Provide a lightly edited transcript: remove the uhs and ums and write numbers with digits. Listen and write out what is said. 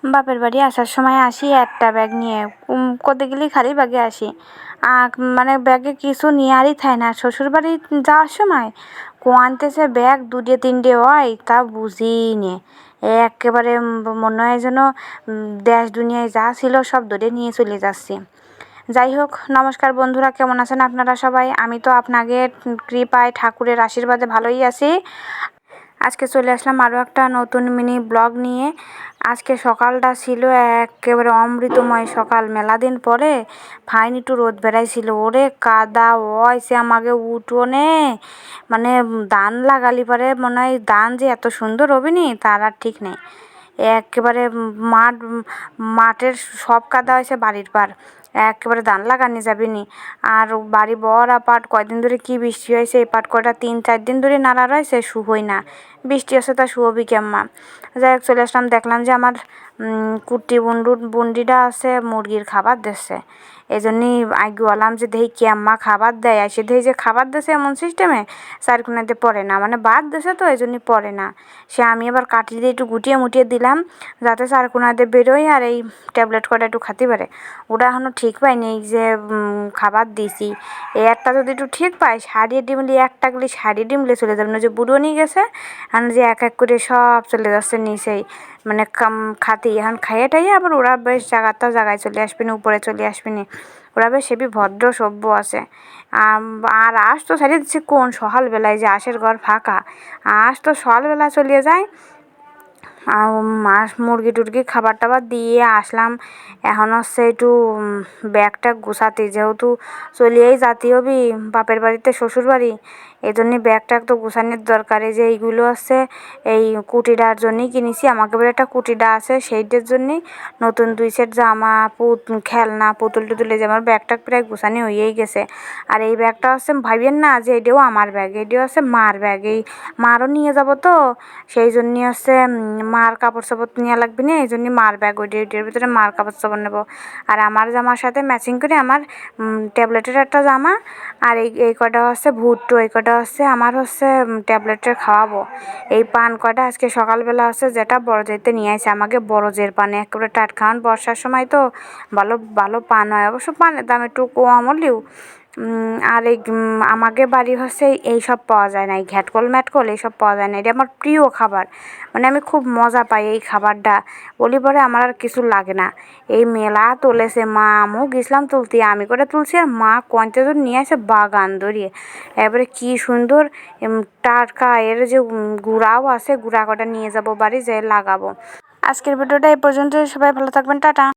বাপের বাড়ি আসার সময় আসি একটা ব্যাগ নিয়ে, কোথায় গেলে খালি ব্যাগে আসি। মানে ব্যাগে কিছু নিয়ারই থাই না। শ্বশুর বাড়ি যাওয়ার সময় কোয়ানতেছে ব্যাগ 2-3 হয় তা বুঝি নে। একেবারে মনে হয় যেন দেশ দুনিয়ায় যা ছিল সব ধরে নিয়ে চলে যাচ্ছি। যাই হোক, নমস্কার বন্ধুরা, কেমন আছেন আপনারা সবাই? আমি তো আপনাদের কৃপায় ঠাকুরের আশীর্বাদে ভালোই আছি। আজকে চলে আসলাম আরও একটা নতুন মিনি ব্লগ নিয়ে। আজকে সকালটা ছিল একেবারে অমৃতময় সকাল। মেলা দিন পরে ফাইন একটু রোদ বেড়াইছিল। ওরে কাদা হয়েছে আমাকে উঠোনে, মানে ধান লাগালি পারে মনে হয় ধান যে এত সুন্দর হবে নি তার আর ঠিক নেই। একেবারে মাঠের সব কাদা হয়েছে বাড়ির পার, একেবারে ধান লাগানি যাবে নি। আর বাড়ি বড়া পাট কয়দিন ধরে কি বৃষ্টি হয়েছে, এই পাট কয়টা 3-4 দিন ধরে নাড়া রয়েছে, শুহই না। বৃষ্টি আছে তা শুয়োবি কেম্মা। যাই হোক, চলে আসলাম, দেখলাম যে আমার কুটি বুন্ডিটা আছে মুরগির খাবার দিচ্ছে। এই জন্যই আইগুয়ালাম যে দেখি কেম্মা খাবার দেয়। এসে দেখি যে খাবার দিচ্ছে এমন সিস্টেমে চারকোনাতে পড়ে না, মানে বাদ দিছে তো এই জন্যই পড়ে না। সে আমি এবার কাঠি দিয়ে একটু গুটিয়ে মুটিয়ে দিলাম যাতে চারকোনাতে বেরোয় আর এই ট্যাবলেট কটা একটু খাতে পারে। ওটা এখনও ঠিক পাইনি, এই যে খাবার দিছি। এই একটা যদি একটু ঠিক পাই, সারিয়ে ডিমলি একটা গুলি সারিয়ে ডিমলে চলে যাবে না, যে বুড়ো নিয়ে গেছে এখন যে এক এক করে সব চলে যাচ্ছে নিচেই, মানে খাতি এখন খাইয়ে টাইয়ে আবার ওরা বেশ জায়গায় চলে আসবে না, উপরে চলে আসবে না। ওরা বেশ হেবি ভদ্র সভ্য আছে। আর আজ তো ছাড়িয়ে দিচ্ছে কোন সকালবেলায়, যে আশের ঘর ফাঁকা, আজ তো সকালবেলা চলিয়ে যায়। মাছ মুরগি টুরগি খাবার টাবার দিয়ে আসলাম। এখন হচ্ছে একটু ব্যাগটা গুছাতে, যেহেতু চলিয়েই যাতে হবি বাপের বাড়িতে শ্বশুর বাড়ি, এই জন্যে ব্যাগটা তো গুছানোর দরকার। এই যে এইগুলো হচ্ছে এই কুটিটার জন্যই কিনেছি, আমাকে বলে একটা কুটিটা আছে সেইটার জন্যেই। নতুন 2 সেট জামা খেলনা পুতুল টুতুল, যে আমার ব্যাগটা প্রায় গুছানো হয়েই গেছে। আর এই ব্যাগটা হচ্ছে ভাবিয়েন না যে এটাও আমার ব্যাগ, এটাও হচ্ছে মার ব্যাগ। এই মারও নিয়ে যাব তো সেই জন্যই হচ্ছে মার কাপড় চাপড় নেওয়া লাগবে না, এই জন্য মার ব্যাগ ওইটার ভিতরে মার কাপড় চাপড় নেবো। আর আমার জামার সাথে ম্যাচিং করে আমার ট্যাবলেটের একটা জামা, আর এই কটা হচ্ছে ভুট্টো, এই কটা হচ্ছে আমার হচ্ছে ট্যাবলেটের খাওয়াবো। এই পান কটা আজকে সকালবেলা হচ্ছে যেটা বড় যেতে নিয়ে আসে আমাকে, বড়জের পান একেবারে টাটকা। বর্ষার সময় তো ভালো ভালো পান হয়, অবশ্য পানের দাম একটু কম হলেও। আর এই আমাকে বাড়ি হচ্ছে এইসব পাওয়া যায় না, এই ঘ্যাটকল ম্যাটকল এইসব পাওয়া যায় না। এটা আমার প্রিয় খাবার, মানে আমি খুব মজা পাই এই খাবারটা। বলি পরে আমার আর কিছু লাগে না। এই মেলা তুলেছে মা, আমিও গেছিলাম তুলতে, আমি করে তুলছি আর মা কন্টেজন নিয়ে আসে বাগান ধরিয়ে। এবারে কি সুন্দর টাটকা, এর যে গুঁড়াও আছে, গুঁড়া কটা নিয়ে যাব বাড়ি, যেয়ে লাগাবো। আজকের ভিডিওটা এই পর্যন্ত, সবাই ভালো থাকবেন, টাটা।